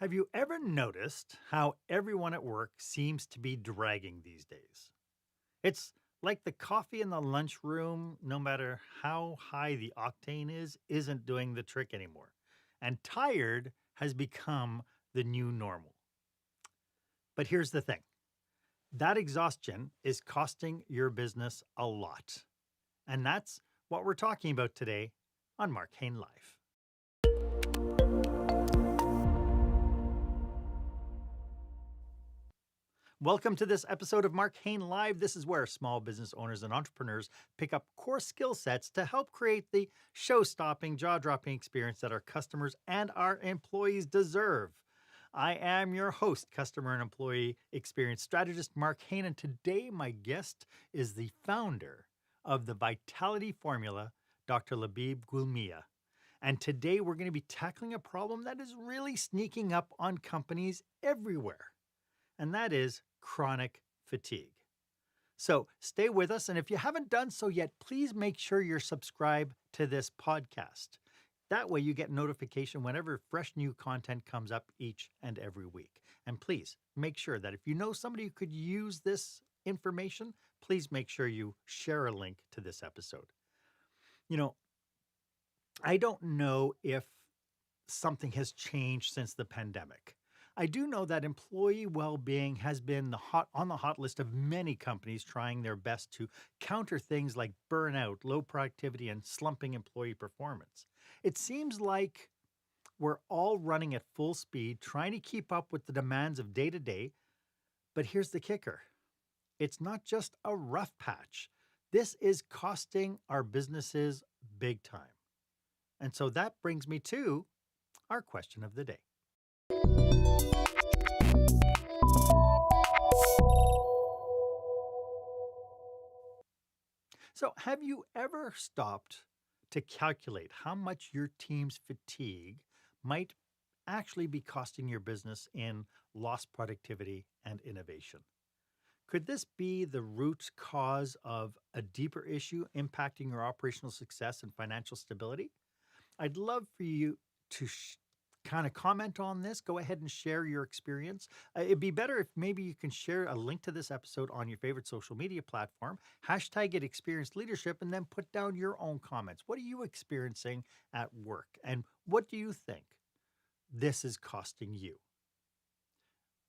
Have you ever noticed how everyone at work seems to be dragging these days? It's like the coffee in the lunchroom, no matter how high the octane is, isn't doing the trick anymore. And tired has become the new normal. But here's the thing that exhaustion is costing your business a lot. And that's what we're talking about today on Marc Haine Live. Welcome to this episode of Marc Haine Live. This is where small business owners and entrepreneurs pick up core skill sets to help create the show stopping, jaw dropping experience that our customers and our employees deserve. I am your host, customer and employee experience strategist Marc Haine, and today my guest is the founder of the Vitality Formula, Dr. Labib Ghulmiyyah. And today we're going to be tackling a problem that is really sneaking up on companies everywhere, and that is chronic fatigue. So stay with us. And if you haven't done so yet, please make sure you're subscribed to this podcast. That way you get notification whenever fresh new content comes up each and every week. And please make sure that if you know somebody who could use this information, please make sure you share a link to this episode. You know, I don't know if something has changed since the pandemic. I do know that employee well-being has been on the hot list of many companies trying their best to counter things like burnout, low productivity, and slumping employee performance. It seems like we're all running at full speed, trying to keep up with the demands of day to day. But here's the kicker. It's not just a rough patch. This is costing our businesses big time. And so that brings me to our question of the day. So, have you ever stopped to calculate how much your team's fatigue might actually be costing your business in lost productivity and innovation? Could this be the root cause of a deeper issue impacting your operational success and financial stability? I'd love for you to kind of comment on this. Go ahead and share your experience. It'd be better if maybe you can share a link to this episode on your favorite social media platform, hashtag it experienced leadership, and then put down your own comments. What are you experiencing at work? And what do you think this is costing you?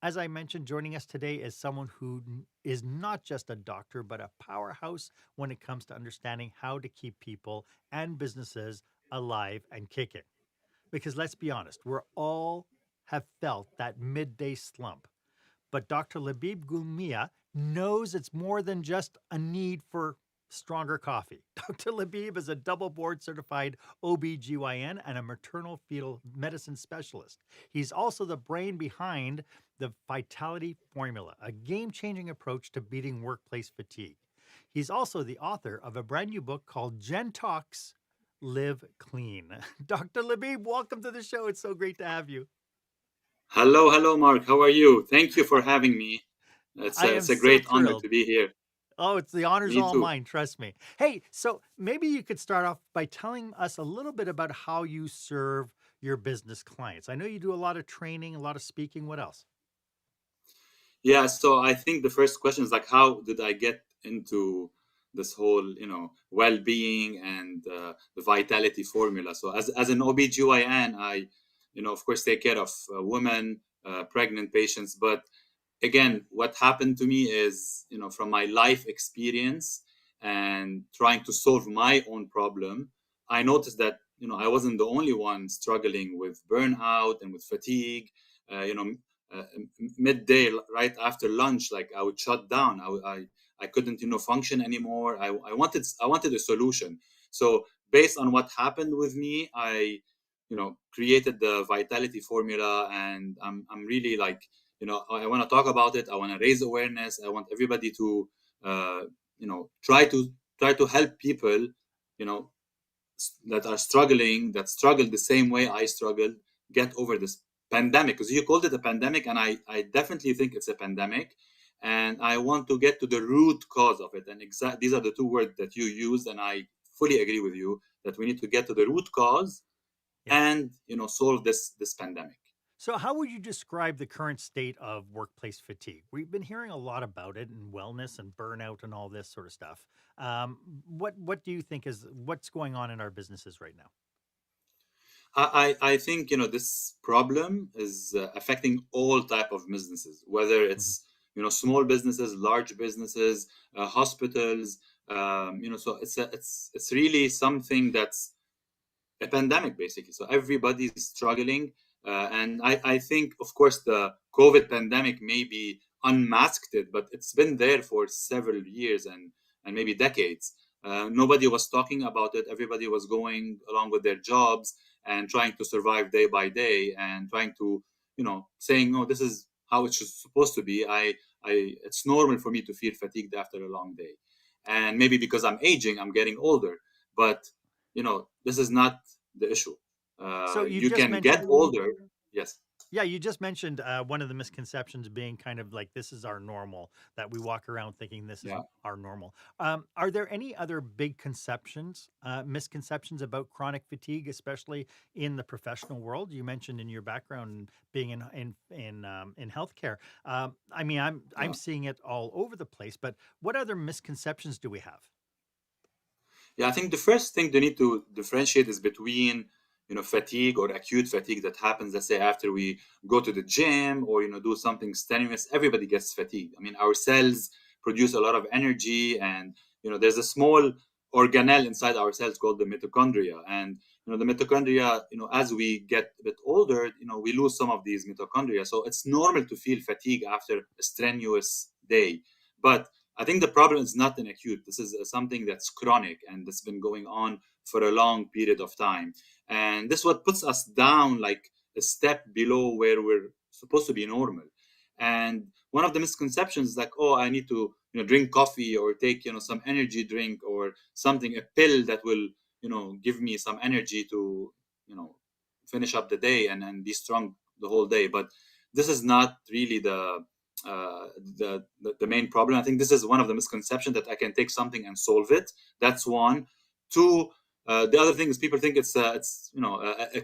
As I mentioned, joining us today is someone who is not just a doctor, but a powerhouse when it comes to understanding how to keep people and businesses alive and kicking. Because let's be honest, we're all have felt that midday slump. But Dr. Labib Ghulmiyyah knows it's more than just a need for stronger coffee. Dr. Labib is a double board certified OBGYN and a maternal fetal medicine specialist. He's also the brain behind the Vitality Formula, a game-changing approach to beating workplace fatigue. He's also the author of a brand new book called Gentox Live Clean. Dr. Labib, welcome to the show. It's so great to have you. Hello, Mark. How are you? Thank you for having me. I am It's a so great honor thrilled. to be here. Oh, it's the honor's Me all too. mine, trust me. Hey, so maybe you could start off by telling us a little bit about how you serve your business clients. I know you do a lot of training, a lot of speaking. What else? Yeah, so I think the first question is like, how did I get into this whole, well-being and the vitality formula? So as an OBGYN, I, of course, take care of women, pregnant patients. But again, what happened to me is, from my life experience and trying to solve my own problem, I noticed that, I wasn't the only one struggling with burnout and with fatigue. Uh, you know, uh, Midday, right after lunch, like I would shut down. I couldn't, function anymore. I wanted a solution. So based on what happened with me, I, created the vitality formula, and I'm really like, I want to talk about it. I want to raise awareness. I want everybody to uh, try to help people, you know that are struggling, that struggle the same way I struggled, get over this pandemic. Because you called it a pandemic, and I definitely think it's a pandemic. And I want to get to the root cause of it. And these are the two words that you used, and I fully agree with you that we need to get to the root cause Yeah. and solve this pandemic. So, how would you describe the current state of workplace fatigue? We've been hearing a lot about it and wellness and burnout and all this sort of stuff. What do you think is what's going on in our businesses right now? I think this problem is affecting all type of businesses, whether Mhm. it's small businesses, large businesses, hospitals. So it's really something that's a pandemic basically. So everybody's struggling, and I think, of course, the COVID pandemic maybe unmasked it, but it's been there for several years and maybe decades. Nobody was talking about it. Everybody was going along with their jobs and trying to survive day by day and trying to saying, no, this is how it's supposed to be. I It's normal for me to feel fatigued after a long day, and maybe because I'm aging, I'm getting older, but this is not the issue. So, you You just can get mentioned older. Yes. Yeah, you just mentioned one of the misconceptions being kind of like this is our normal, that we walk around thinking this is Yeah. our normal. Are there any other big misconceptions about chronic fatigue, especially in the professional world? You mentioned in your background being in healthcare. I mean, I'm Yeah. seeing it all over the place. But what other misconceptions do we have? Yeah, I think the first thing they need to differentiate is between fatigue or acute fatigue that happens, let's say, after we go to the gym or do something strenuous. Everybody gets fatigued. I mean, our cells produce a lot of energy, and there's a small organelle inside our cells called the mitochondria. And the mitochondria, as we get a bit older, we lose some of these mitochondria. So it's normal to feel fatigue after a strenuous day. But I think the problem is not an acute. This is something that's chronic and that's been going on for a long period of time. And this what puts us down like a step below where we're supposed to be normal. And one of the misconceptions is like, oh, I need to drink coffee or take some energy drink or something, a pill that will give me some energy to you know finish up the day and be strong the whole day. But this is not really the main problem. I think this is one of the misconceptions, that I can take something and solve it. That's one. Two, the other thing is people think it's a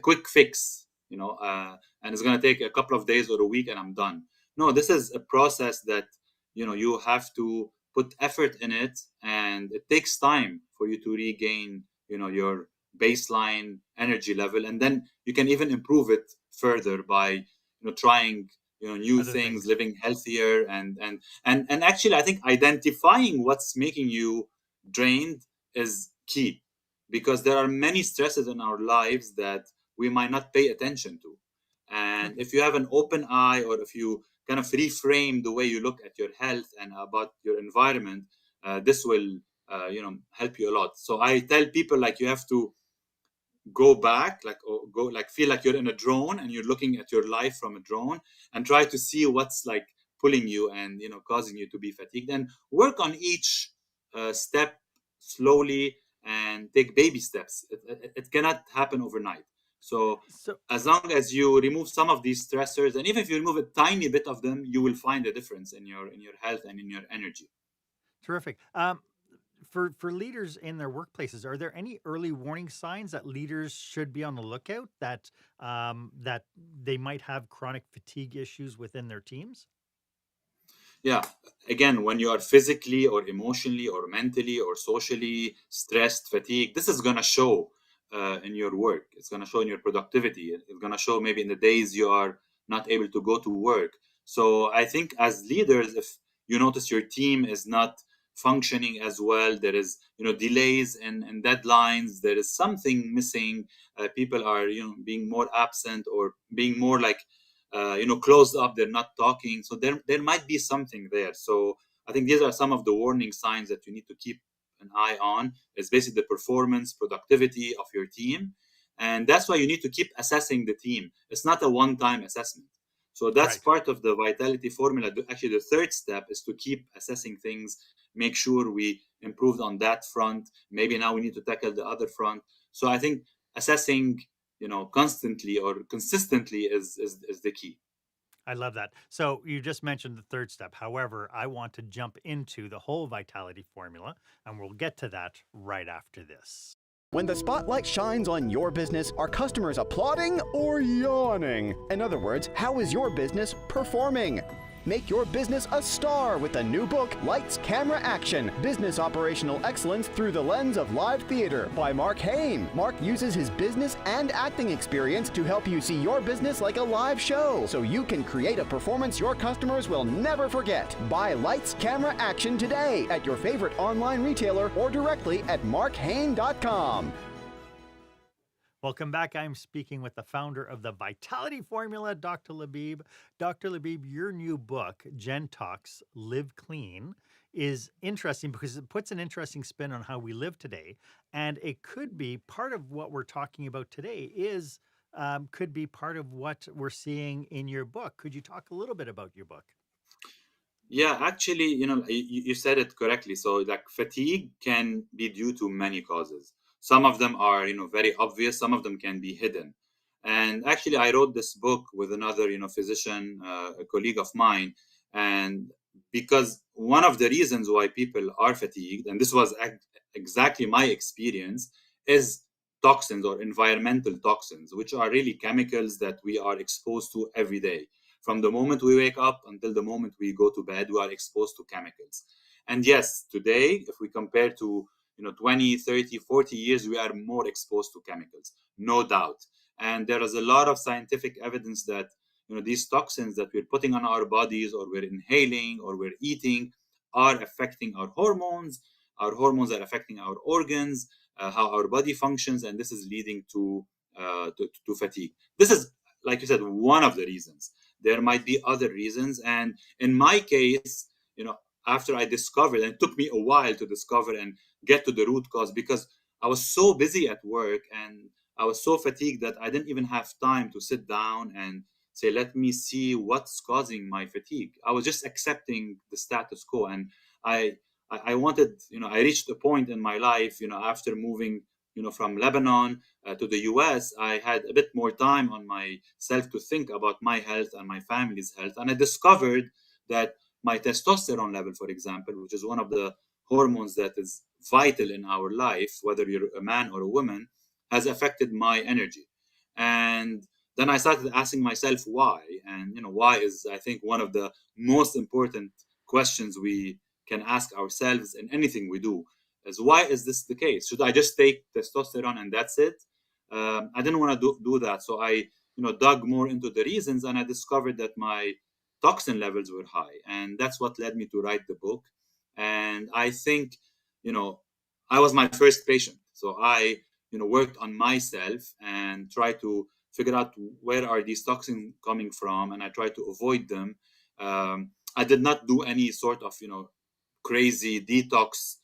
quick fix, and it's going to take a couple of days or a week and I'm done. No, this is a process that you have to put effort in it, and it takes time for you to regain your baseline energy level, and then you can even improve it further by trying new Other things, things. living healthier, and actually I think identifying what's making you drained is key, because there are many stresses in our lives that we might not pay attention to. And Okay. if you have an open eye, or if you kind of reframe the way you look at your health and about your environment, this will help you a lot. So I tell people, like, you have to go back, like, or go, like, feel like you're in a drone and you're looking at your life from a drone, and try to see what's like pulling you and causing you to be fatigued, and work on each step slowly, and take baby steps. It cannot happen overnight. So So as long as you remove some of these stressors, and even if you remove a tiny bit of them, you will find a difference in your health and in your energy. terrific. For leaders in their workplaces, are there any early warning signs that leaders should be on the lookout that they might have chronic fatigue issues within their teams? Yeah, again, when you are physically or emotionally or mentally or socially stressed, fatigued, this is going to show in your work. It's going to show in your productivity. It's going to show maybe in the days you are not able to go to work. So I think as leaders, if you notice your team is not functioning as well, there is delays and deadlines, there is something missing, people are being more absent, or being more like closed up, they're not talking, so there might be something there. So I think these are some of the warning signs that you need to keep an eye on. It's basically the performance, productivity of your team, and that's why you need to keep assessing the team. It's not a one-time assessment. So that's Right. part of the vitality formula. Actually, the third step is to keep assessing things, make sure we improved on that front, maybe now we need to tackle the other front. So I think assessing constantly or consistently is the key. I love that. So you just mentioned the third step. However, I want to jump into the whole vitality formula, and we'll get to that right after this. When the spotlight shines on your business, are customers applauding or yawning? In other words, how is your business performing? Make your business a star with the new book, Lights, Camera, Action, Business Operational Excellence Through the Lens of Live Theater by Marc Haine. Marc uses his business and acting experience to help you see your business like a live show, so you can create a performance your customers will never forget. Buy Lights, Camera, Action today at your favorite online retailer or directly at marchaine.com. Welcome back. I'm speaking with the founder of the Vitality Formula, Dr. Labib. Dr. Labib, your new book, Gentox, Live Clean, is interesting because it puts an interesting spin on how we live today. And it could be part of what we're talking about today could be part of what we're seeing in your book. Could you talk a little bit about your book? Yeah, actually, you said it correctly. So, like, fatigue can be due to many causes. Some of them are, very obvious. Some of them can be hidden. And actually, I wrote this book with another, physician, a colleague of mine. And because one of the reasons why people are fatigued, and this was exactly my experience, is toxins or environmental toxins, which are really chemicals that we are exposed to every day. From the moment we wake up until the moment we go to bed, we are exposed to chemicals. And yes, today, if we compare to 20, 30, 40 years, we are more exposed to chemicals, no doubt. And there is a lot of scientific evidence that these toxins that we're putting on our bodies, or we're inhaling, or we're eating, are affecting our hormones. Our hormones are affecting our organs, how our body functions, and this is leading to fatigue. This is, like you said, one of the reasons. There might be other reasons, and in my case, after I discovered, and it took me a while to discover and get to the root cause, because I was so busy at work and I was so fatigued that I didn't even have time to sit down and say, let me see what's causing my fatigue. I was just accepting the status quo. And I wanted, I reached a point in my life, after moving, from Lebanon to the US, I had a bit more time on myself to think about my health and my family's health. And I discovered that my testosterone level, for example, which is one of the hormones that is vital in our life, whether you're a man or a woman, has affected my energy. And then I started asking myself why. And why is, I think, one of the most important questions we can ask ourselves in anything we do, is why is this the case? Should I just take testosterone and that's it? I didn't want to do that. So I dug more into the reasons, and I discovered that my toxin levels were high, and that's what led me to write the book. And I think I was my first patient, so I worked on myself and tried to figure out where are these toxins coming from, and I tried to avoid them. I did not do any sort of crazy detox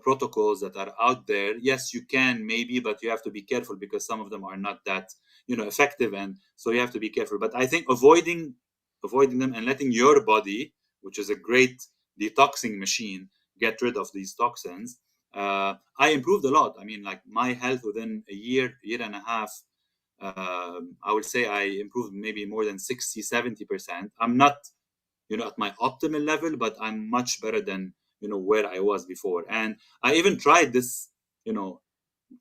protocols that are out there. Yes, you can maybe, but you have to be careful because some of them are not that effective, and so you have to be careful. But I think avoiding them and letting your body, which is a great detoxing machine, get rid of these toxins, I improved a lot. I mean, like, my health within a year and a half, I would say I improved maybe more than 60-70%. I'm not at my optimal level, but I'm much better than where I was before. And I even tried this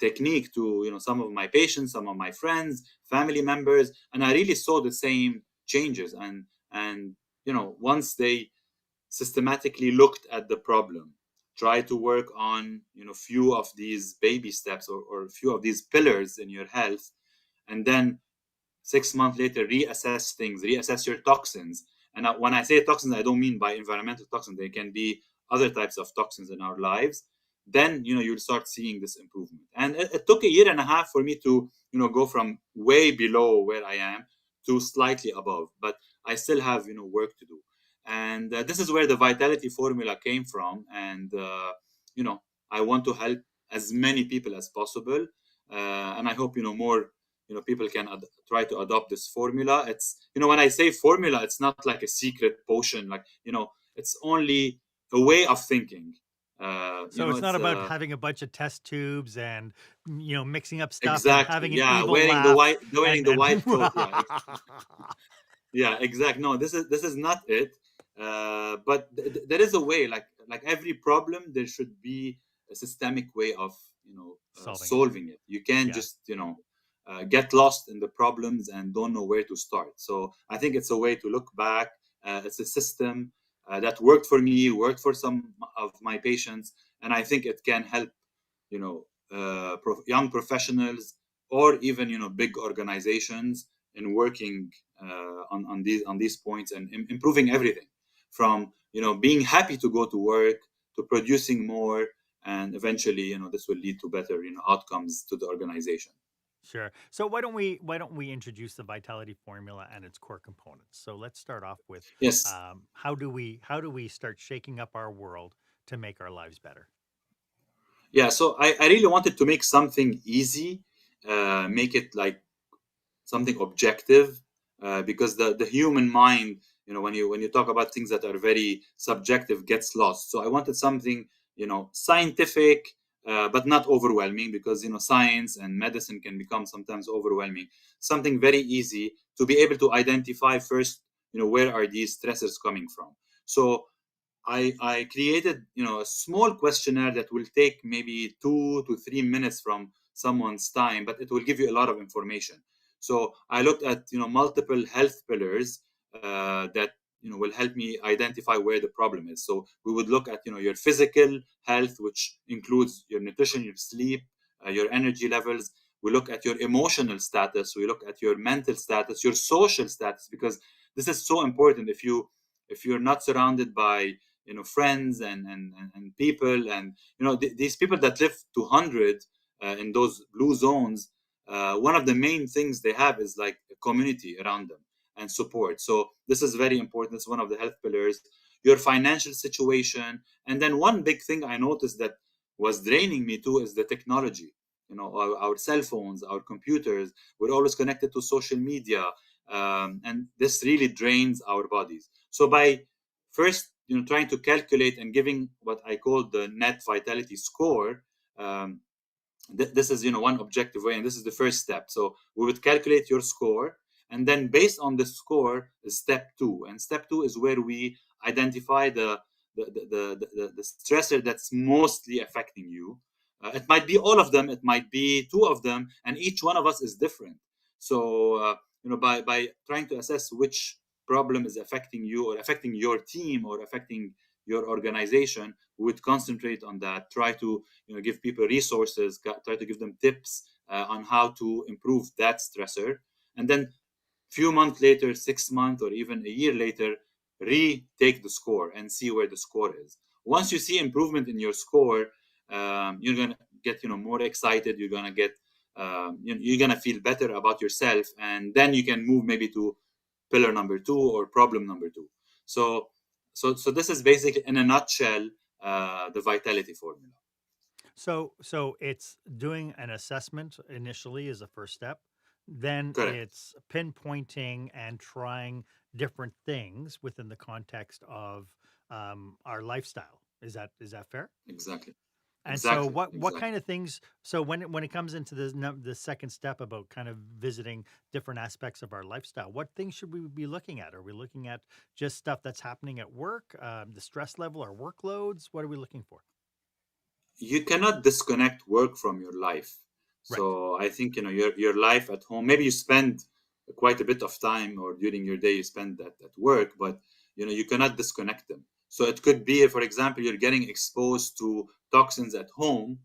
technique to some of my patients, some of my friends, family members, and I really saw the same changes. And once they systematically looked at the problem, try to work on few of these baby steps, or a few of these pillars in your health, and then 6 months later reassess things, reassess your toxins. And when I say toxins, I don't mean by environmental toxins. They can be other types of toxins in our lives. Then you'll start seeing this improvement. And it took a year and a half for me to go from way below where I am to slightly above, but I still have work to do. And this is where the Vitality Formula came from. And I want to help as many people as possible, and I hope more people can try to adopt this formula. It's when I say formula, it's not like a secret potion. Like it's only a way of thinking. So it's not about having a bunch of test tubes and mixing up stuff and exactly, having an yeah, evil wearing laugh the and white coat. Yeah, yeah, exactly. No, this is not it. But there is a way. Like every problem, there should be a systemic way of Solving it. solving it. You can't Yeah. just get lost in the problems and don't know where to start. So I think it's a way to look back. It's a system that worked for me, worked for some of my patients, and I think it can help young professionals or even big organizations in working on these points and improving everything from being happy to go to work to producing more, and eventually this will lead to better outcomes to the organization. Sure. So why don't we introduce the vitality formula and its core components? So let's start off with Yes. how do we start shaking up our world to make our lives better? Yeah, so I really wanted to make something easy, make it like something objective, because the human mind, when you talk about things that are very subjective, gets lost. So I wanted something scientific, but not overwhelming, because science and medicine can become sometimes overwhelming. Something very easy to be able to identify first, where are these stressors coming from. So I created a small questionnaire that will take maybe 2 to 3 minutes from someone's time, but it will give you a lot of information. So I looked at multiple health pillars that will help me identify where the problem is. So we would look at your physical health, which includes your nutrition, your sleep, your energy levels. We look at your emotional status. We look at your mental status, your social status, because this is so important. If you're not surrounded by friends and people, and these people that live to 100 in those blue zones, one of the main things they have is like a community around them and support. So this is very important. It's one of the health pillars. Your financial situation, and then one big thing I noticed that was draining me too is the technology. Our cell phones, our computers, we're always connected to social media, and this really drains our bodies. So by first trying to calculate and giving what I call the net vitality score, this is one objective way, and this is the first step. So we would calculate your score, and then based on the score is step two, and step two is where we identify the stressor that's mostly affecting you. It might be all of them, it might be two of them, and each one of us is different. So by trying to assess which problem is affecting you or affecting your team or affecting your organization, we would concentrate on that, try to give people resources, try to give them tips on how to improve that stressor, and then few months later, 6 months or even a year later, retake the score and see where the score is. Once you see improvement in your score, you're gonna get more excited. You're gonna get you're gonna feel better about yourself, and then you can move maybe to pillar number two or problem number two. So this is basically, in a nutshell, the vitality formula. So it's doing an assessment initially is the first step. Then Correct. it's pinpointing and trying different things within the context of our lifestyle. Is that fair? Exactly. And so Exactly. what Exactly. kind of things, so when it comes into the second step about kind of visiting different aspects of our lifestyle, what things should we be looking at? Are we looking at just stuff that's happening at work, the stress level, our workloads? What are we looking for? You cannot disconnect work from your life. Right. So I think your life at home. Maybe you spend quite a bit of time, or during your day you spend at work, but you cannot disconnect them. So it could be, for example, you're getting exposed to toxins at home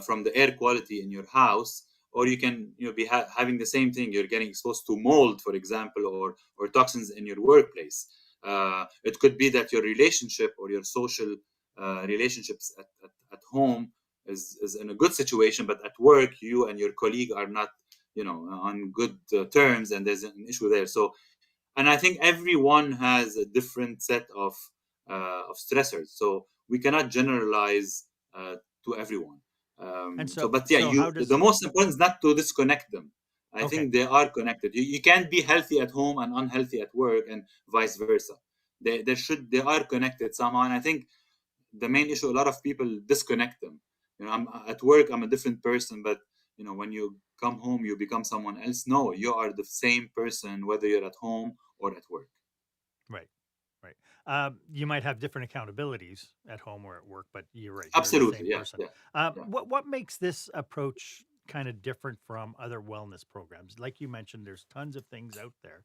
from the air quality in your house, or you can be having the same thing. You're getting exposed to mold, for example, or toxins in your workplace. It could be that your relationship or your social relationships at home is in a good situation, but at work you and your colleague are not on good terms, and there's an issue there. So, and I think everyone has a different set of stressors, so we cannot generalize to everyone. And So so but yeah, so how the does most important is not to disconnect them. I okay. think they are connected. You can't be healthy at home and unhealthy at work, and vice versa. They are connected somehow, and I think the main issue, a lot of people disconnect them. I'm at work, I'm a different person, but when you come home you become someone else. No, you are the same person whether you're at home or at work. Right. right. You might have different accountabilities at home or at work, but you're right. They're the Absolutely, same yeah, person. yeah, yeah. What makes this approach kind of different from other wellness programs? Like you mentioned, there's tons of things out there.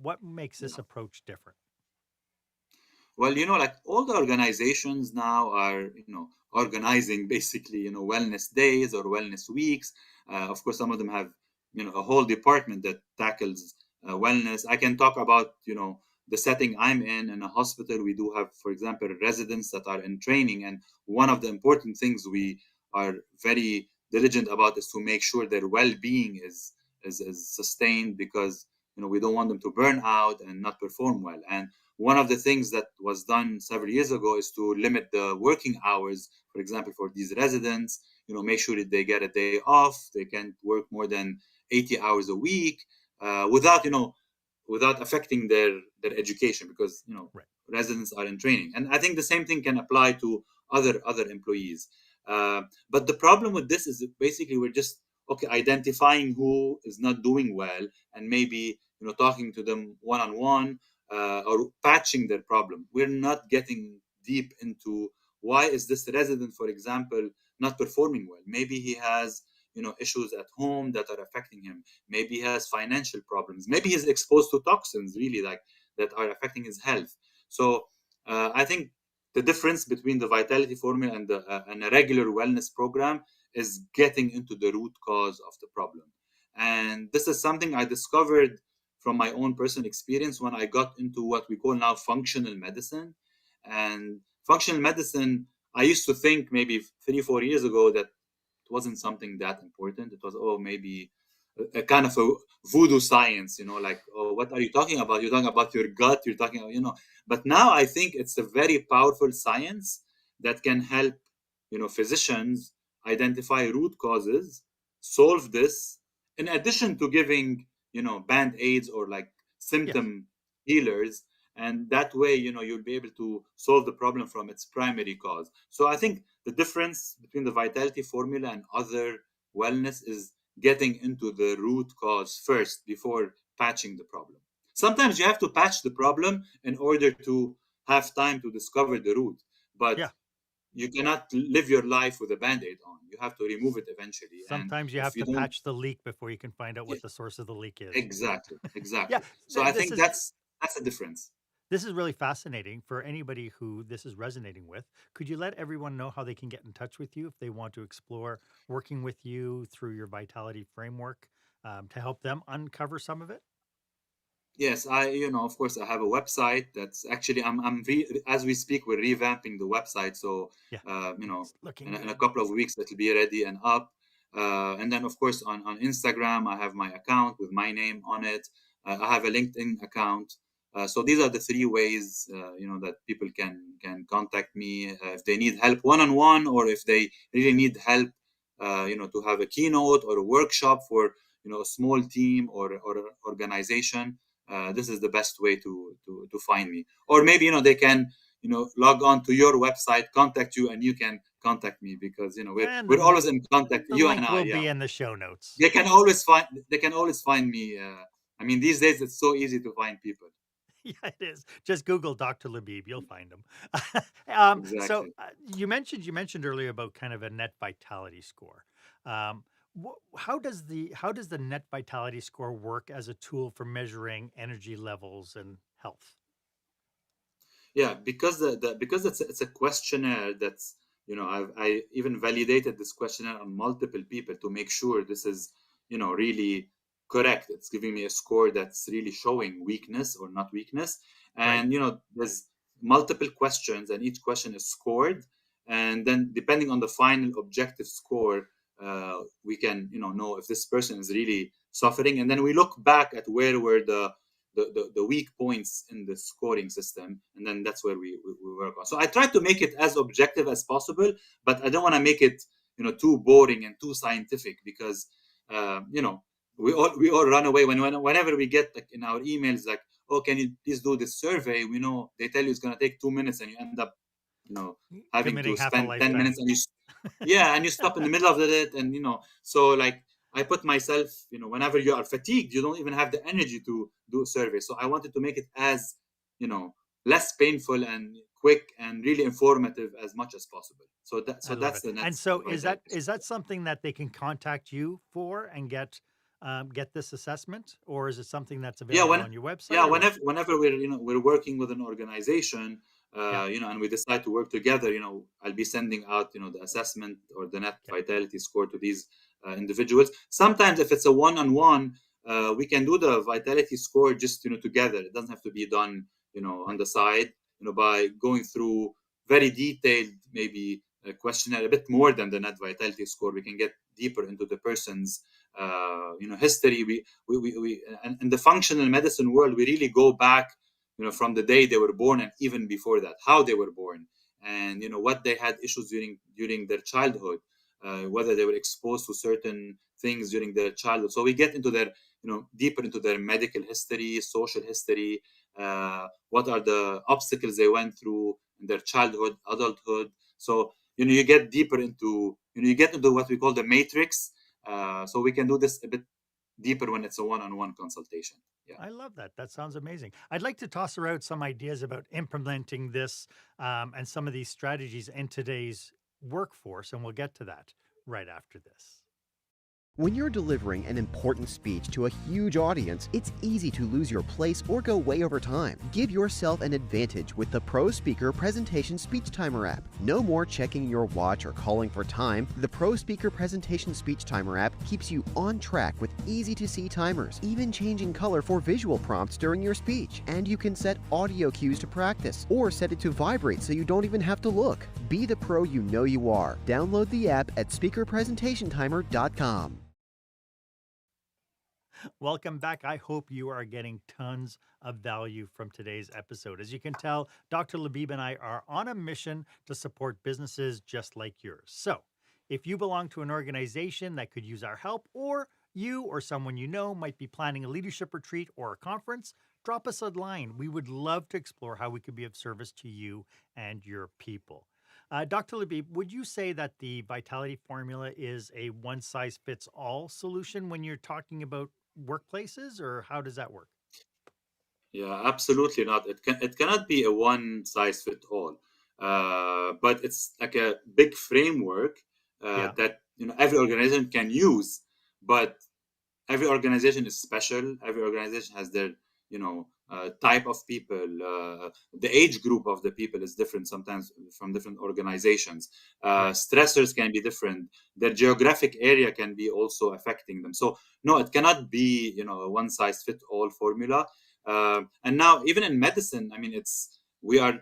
What makes this Yeah. approach different? Well, like all the organizations now are, organizing basically, wellness days or wellness weeks. Of course, some of them have, a whole department that tackles wellness. I can talk about, the setting I'm in a hospital. We do have, for example, residents that are in training. And one of the important things we are very diligent about is to make sure their well-being is sustained, because, we don't want them to burn out and not perform well. And one of the things that was done several years ago is to limit the working hours, for example, for these residents, make sure that they get a day off. They can't work more than 80 hours a week without affecting their education, because, Right. residents are in training. And I think the same thing can apply to other employees. But the problem with this is that basically we're just identifying who is not doing well, and maybe, talking to them one-on-one, or patching their problem. We're not getting deep into why is this resident, for example, not performing well. Maybe he has, issues at home that are affecting him. Maybe he has financial problems. Maybe he's exposed to toxins, really, like, that are affecting his health. So I think the difference between the vitality formula and a regular wellness program is getting into the root cause of the problem. And this is something I discovered from my own personal experience when I got into what we call now functional medicine. And functional medicine, I used to think maybe 3-4 years ago that it wasn't something that important. It was, maybe a kind of a voodoo science, like, what are you talking about? You're talking about your gut, you're talking about, But now I think it's a very powerful science that can help, physicians identify root causes, solve this, in addition to giving, band-aids or like Yes. symptom healers. And that way, you'll be able to solve the problem from its primary cause. So I think the difference between the vitality formula and other wellness is getting into the root cause first before patching the problem. Sometimes you have to patch the problem in order to have time to discover the root, but Yeah. you cannot live your life with a band-aid on. You have to remove it eventually. And Sometimes you if have you to don't, patch the leak before you can find out yeah, what the source of the leak is. exactly, Yeah. exactly. So I This think is that's the difference. This is really fascinating for anybody who this is resonating with. Could you let everyone know how they can get in touch with you if they want to explore working with you through your vitality framework to help them uncover some of it? Yes, of course, I have a website that's actually, as we speak, we're revamping the website. So, Yeah, it's looking in a good. couple of weeks, it'll be ready and up. And then, of course, on Instagram, I have my account with my name on it. I have a LinkedIn account. So these are the three ways, that people can contact me if they need help one-on-one, or if they really need help, to have a keynote or a workshop for, a small team or organization. This is the best way to find me. Or maybe, they can, log on to your website, contact you, and you can contact me, because, And we're always in contact, the you and link I. will Yeah, be in the show notes. they can always find me. I mean, these days it's so easy to find people. Yeah, it is. Just Google Dr. Labib, you'll find him. So Exactly. you mentioned earlier about kind of a net vitality score. Um, how does the net vitality score work as a tool for measuring energy levels and health? Yeah, because because it's a questionnaire that's, I even validated this questionnaire on multiple people to make sure this is, really correct. It's giving me a score that's really showing weakness or not weakness. Right? And, there's multiple questions, and each question is scored. And then depending on the final objective score, we can, know if this person is really suffering. And then we look back at where were the weak points in the scoring system, and then that's where we work on. So I try to make it as objective as possible, but I don't want to make it, too boring and too scientific, because uh, you know we all run away whenever we get, like, in our emails, like, oh, can you please do this survey? We know they tell you it's going to take 2 minutes, and you end up, you know having Committing to half a spend 10 lifetime. minutes, and yeah, and you stop in the middle of it. And, so, like, I put myself, whenever you are fatigued, you don't even have the energy to do a survey. So I wanted to make it as, you know less painful and quick and really informative as much as possible. So I love that's it. the And next so vitality is score. that something that they can contact you for and get this assessment, or is it something that's Yeah, available on your yeah, website or what? whenever we're we're working with an organization, Yeah. and we decide to work together, I'll be sending out the assessment or the net Okay. vitality score to these individuals. Sometimes if it's a one-on-one, we can do the vitality score just together. It doesn't have to be done on Right. the side, by going through very detailed, maybe a questionnaire, a bit more than the net vitality score. We can get deeper into the person's history. We and in the functional medicine world, we really go back from the day they were born and even before that, how they were born, and what they had issues during their childhood, whether they were exposed to certain things during their childhood. So we get into their deeper into their medical history, social history, what are the obstacles they went through in their childhood, adulthood. So you get deeper into you get into what we call the matrix. So we can do this a bit deeper when it's a one-on-one consultation. Yeah. I love that. That sounds amazing. I'd like to toss around some ideas about implementing this and some of these strategies in today's workforce, and we'll get to that right after this. When you're delivering an important speech to a huge audience, it's easy to lose your place or go way over time. Give yourself an advantage with the Pro Speaker Presentation Speech Timer app. No more checking your watch or calling for time. The Pro Speaker Presentation Speech Timer app keeps you on track with easy-to-see timers, even changing color for visual prompts during your speech. And you can set audio cues to practice, or set it to vibrate so you don't even have to look. Be the pro you know you are. Download the app at speakerpresentationtimer.com. Welcome back. I hope you are getting tons of value from today's episode. As you can tell, Dr. Labib and I are on a mission to support businesses just like yours. So, if you belong to an organization that could use our help, or you or someone you know might be planning a leadership retreat or a conference, drop us a line. We would love to explore how we could be of service to you and your people. Dr. Labib, would you say that the Vitality Formula is a one-size-fits-all solution when you're talking about workplaces, or how does that work? Yeah, absolutely not. It cannot be a one size fit all, but it's like a big framework Yeah, that every organization can use. But every organization is special. Every organization has their type of people. The age group of the people is different sometimes from different organizations. right. Stressors can be different. Their geographic area can be also affecting them. So no, it cannot be a one size fit all formula. And now even in medicine, I mean, it's we are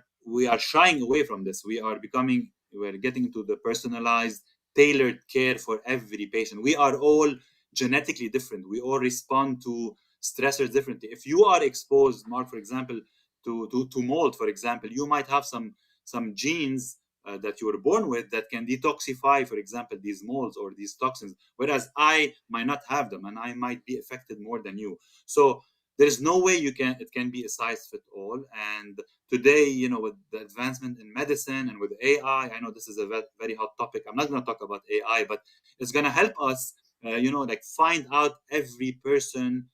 shying away from this. We're getting into the personalized, tailored care for every patient. We are all genetically different. We all respond to stressors differently. If you are exposed, Mark, for example, to mold, for example, you might have some genes that you were born with that can detoxify, for example, these molds or these toxins, whereas I might not have them and I might be affected more than you. So there's no way it can be a size fit all. And today, with the advancement in medicine and with AI, I know this is a very hot topic. I'm not going to talk about AI, but it's going to help us like find out every person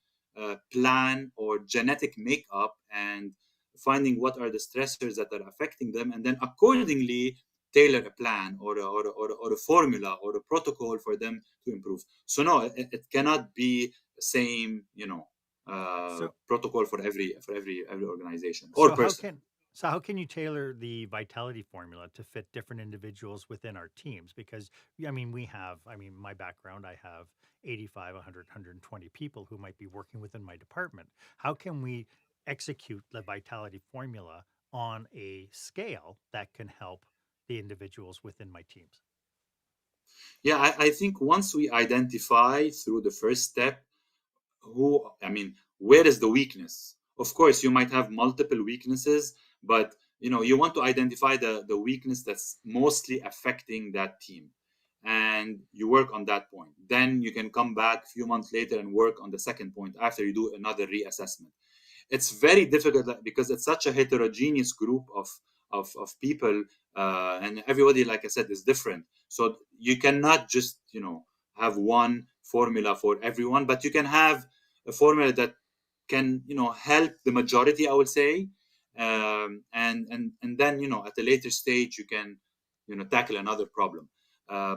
plan or genetic makeup, and finding what are the stressors that are affecting them, and then accordingly tailor a plan or a formula or a protocol for them to improve. So no, it cannot be the same So, protocol for every organization or so person. how can you tailor the Vitality Formula to fit different individuals within our teams? Because I mean, my background, I have 85, 100, 120 people who might be working within my department. How can we execute the Vitality Formula on a scale that can help the individuals within my teams? Yeah, I think once we identify through the first step where is the weakness? Of course, you might have multiple weaknesses, but you want to identify the weakness that's mostly affecting that team, and you work on that point. Then you can come back a few months later and work on the second point after you do another reassessment. It's very difficult because it's such a heterogeneous group of people, and everybody, like I said, is different. So you cannot just have one formula for everyone, but you can have a formula that can help the majority, I would say, and then at a later stage you can tackle another problem.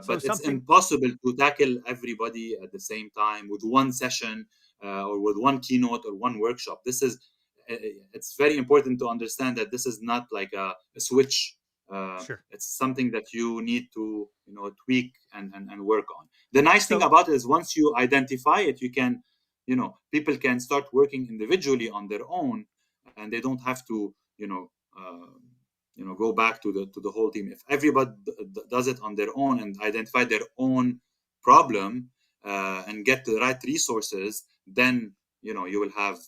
So But it's something impossible to tackle everybody at the same time with one session, or with one keynote or one workshop. It's very important to understand that this is not like a switch. sure. It's something that you need to tweak and work on. The nice thing So about it is once you identify it, you can people can start working individually on their own, and they don't have to go back to the whole team. If everybody does it on their own and identify their own problem, and get the right resources, then you will have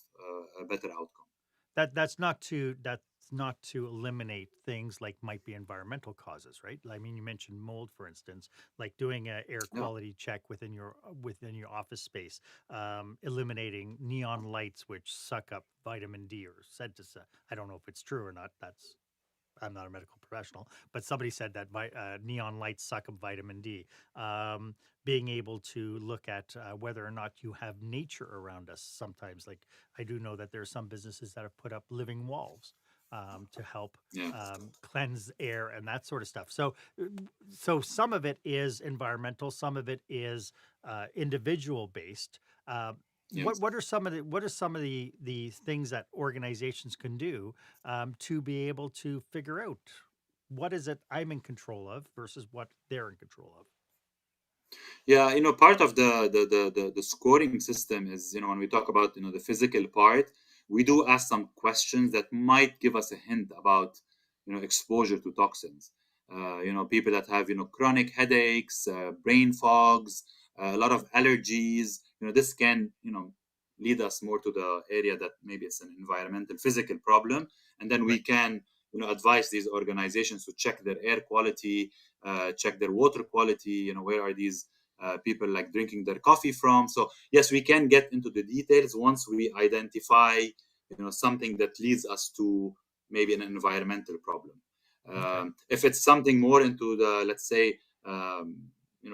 a better outcome. that's not to eliminate things like might be environmental causes, right? I mean, you mentioned mold, for instance, like doing a air Yeah. quality check within your office space, eliminating neon lights which suck up vitamin D, or said to I don't know if it's true or not. I'm not a medical professional, but somebody said that neon lights suck up vitamin D. Um, Being able to look at whether or not you have nature around us. Sometimes, like I do know that there are some businesses that have put up living walls to help Yeah. cleanse air and that sort of stuff. So some of it is environmental, some of it is individual based. Uh, Yes. what are some of the things that organizations can do to be able to figure out what is it I'm in control of versus what they're in control of? Yeah, part of the scoring system is, when we talk about, the physical part, we do ask some questions that might give us a hint about, exposure to toxins. People that have, chronic headaches, brain fogs, a lot of allergies, this can, lead us more to the area that maybe it's an environmental, physical problem. And then we Right. can, advise these organizations to check their air quality, check their water quality, where are these people like drinking their coffee from. So yes, we can get into the details once we identify something that leads us to maybe an environmental problem. Okay. If it's something more into the, let's say,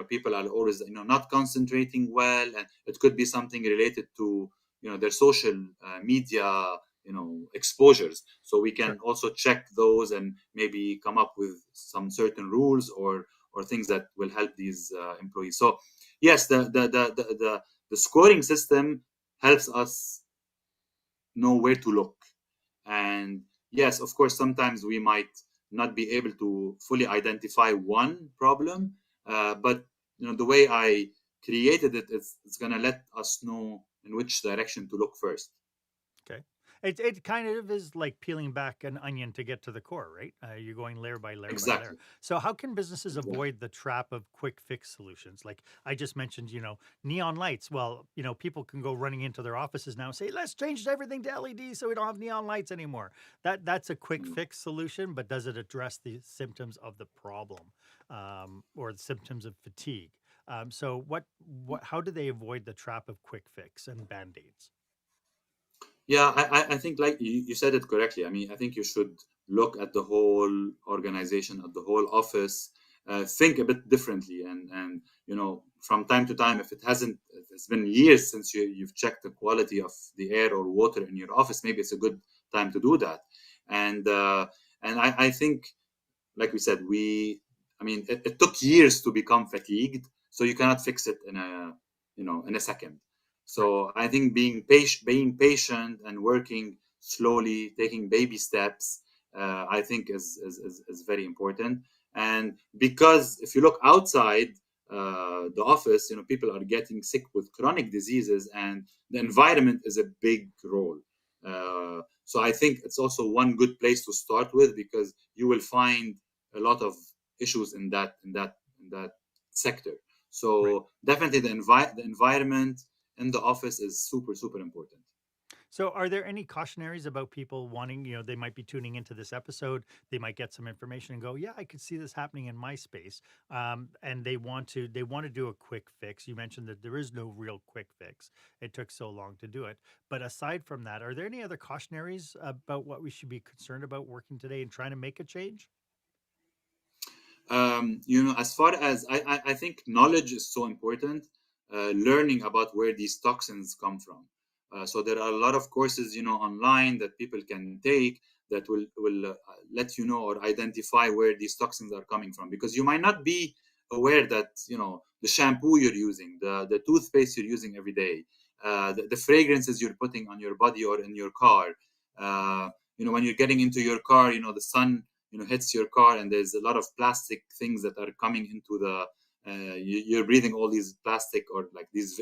people are always not concentrating well, and it could be something related to their social media exposures. So we can Sure. also check those and maybe come up with some certain rules or things that will help these employees. So yes, the scoring system helps us know where to look. And yes, of course, sometimes we might not be able to fully identify one problem, but the way I created it, it's going to let us know in which direction to look first. Okay. It kind of is like peeling back an onion to get to the core, right? You're going layer by layer by layer. Exactly. So how can businesses Exactly. avoid the trap of quick fix solutions? Like I just mentioned, neon lights. Well, people can go running into their offices now and say, let's change everything to LED so we don't have neon lights anymore. That's a quick Mm. fix solution, but does it address the symptoms of the problem, or the symptoms of fatigue? So how do they avoid the trap of quick fix and band-aids? Yeah, I think like you said it correctly. I mean, I think you should look at the whole organization, at the whole office, think a bit differently, and from time to time, if it's been years since you've checked the quality of the air or water in your office, maybe it's a good time to do that. And I think, like we said, I mean, it took years to become fatigued, so you cannot fix it in a second. Right. So I think being patient and working slowly, taking baby steps, I think is very important. And because if you look outside the office, people are getting sick with chronic diseases, and the environment is a big role. So I think it's also one good place to start with, because you will find a lot of issues in that sector. Right. So definitely the environment in the office is super super important. So, are there any cautionaries about people wanting, they might be tuning into this episode, they might get some information and go, "Yeah, I could see this happening in my space," and they want to do a quick fix. You mentioned that there is no real quick fix; it took so long to do it. But aside from that, are there any other cautionaries about what we should be concerned about working today and trying to make a change? As far as I think knowledge is so important. Learning about where these toxins come from. So there are a lot of courses, online that people can take that will let you know or identify where these toxins are coming from, because you might not be aware that the shampoo you're using, the toothpaste you're using every day, the fragrances you're putting on your body or in your car. When you're getting into your car, the sun hits your car, and there's a lot of plastic things that are coming into the you're breathing all these plastic or like these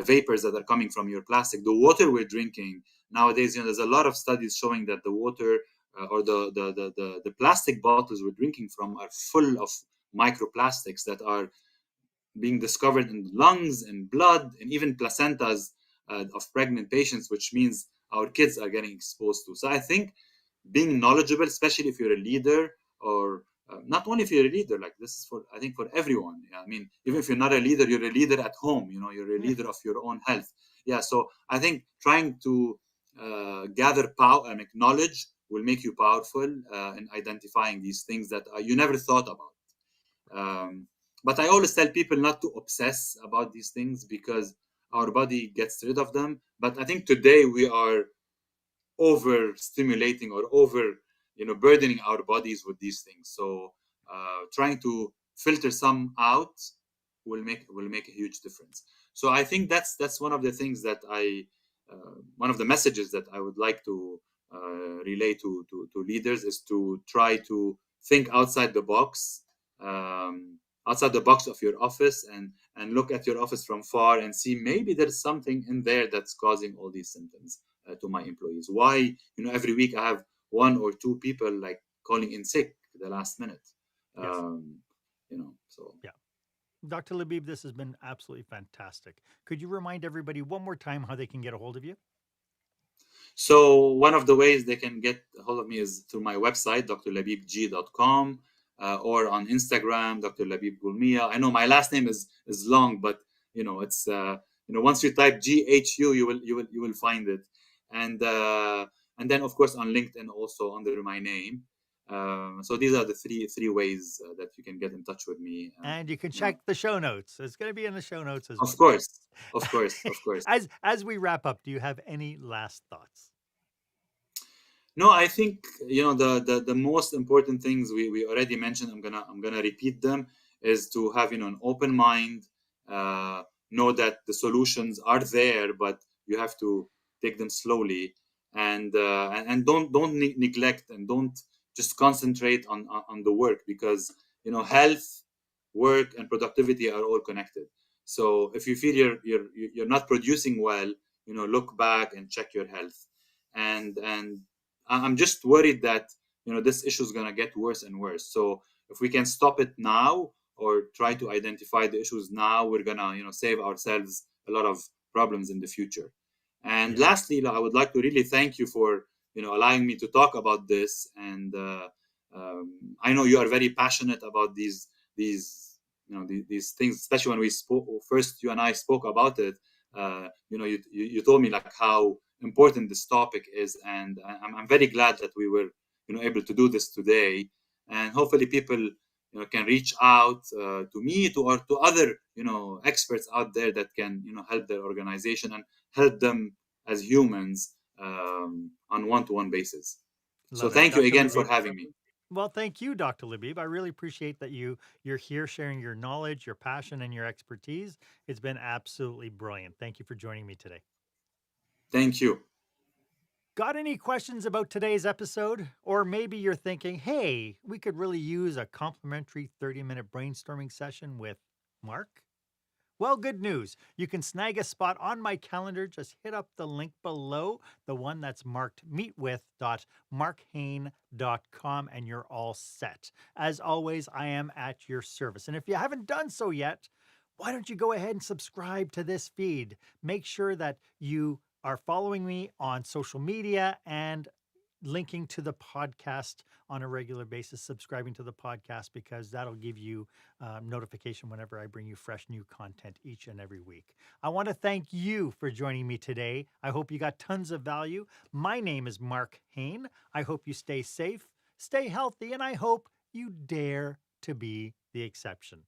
vapors that are coming from your plastic. The water we're drinking nowadays, there's a lot of studies showing that the water or the plastic bottles we're drinking from are full of microplastics that are being discovered in lungs and blood and even placentas of pregnant patients, which means our kids are getting exposed to. So I think being knowledgeable, especially if you're a leader, or not only if you're a leader, like this is I think for everyone. Yeah, I mean, even if you're not a leader, you're a leader at home. You're a leader of your own health. Yeah, so I think trying to gather power and knowledge will make you powerful in identifying these things that you never thought about. But I always tell people not to obsess about these things because our body gets rid of them. But I think today we are overstimulating or burdening our bodies with these things. So trying to filter some out will make a huge difference. So I think that's one of the things that one of the messages that I would like to relay to leaders is to try to think outside the box, of your office, and look at your office from far and see maybe there's something in there that's causing all these symptoms to my employees. Why, every week I have one or two people like calling in sick the last minute. Yes. So yeah. Dr. Labib, this has been absolutely fantastic. Could you remind everybody one more time how they can get a hold of you? So one of the ways they can get a hold of me is through my website, drlabibg.com, or on Instagram, Dr. Labib Ghulmiyyah. I know my last name is long, but it's once you type GHU, you will find it, and then of course on LinkedIn also under my name. So these are the three ways that you can get in touch with me. And you can check the show notes. It's going to be in the show notes as well. Of course. As we wrap up, do you have any last thoughts? No, I think the most important things we already mentioned. I'm gonna repeat them. Is to have an open mind, know that the solutions are there, but you have to take them slowly, and don't neglect, and don't just concentrate on the work, because health, work, and productivity are all connected. So if you feel you're not producing well, look back and check your health, and I'm just worried that this issue is going to get worse and worse. So if we can stop it now, or try to identify the issues now, we're going to save ourselves a lot of problems in the future. And lastly, I would like to really thank you for allowing me to talk about this. And I know you are very passionate about these things, especially when we spoke first. You and I spoke about it. You told me like how important this topic is, and I'm very glad that we were able to do this today, and hopefully people can reach out to me or to other experts out there that can help their organization and help them as humans on one-to-one basis. So thank you again for having me. Well, thank you, Dr. Labib. I really appreciate that you're here sharing your knowledge, your passion, and your expertise. It's been absolutely brilliant. Thank you for joining me today. Thank you. Got any questions about today's episode? Or maybe you're thinking, hey, we could really use a complimentary 30-minute brainstorming session with Marc? Well, good news. You can snag a spot on my calendar. Just hit up the link below, the one that's marked meetwith.marchaine.com, and you're all set. As always, I am at your service. And if you haven't done so yet, why don't you go ahead and subscribe to this feed? Make sure that you are following me on social media and linking to the podcast on a regular basis, subscribing to the podcast, because that'll give you notification whenever I bring you fresh new content each and every week. I want to thank you for joining me today. I hope you got tons of value. My name is Marc Haine. I hope you stay safe, stay healthy, and I hope you dare to be the exception.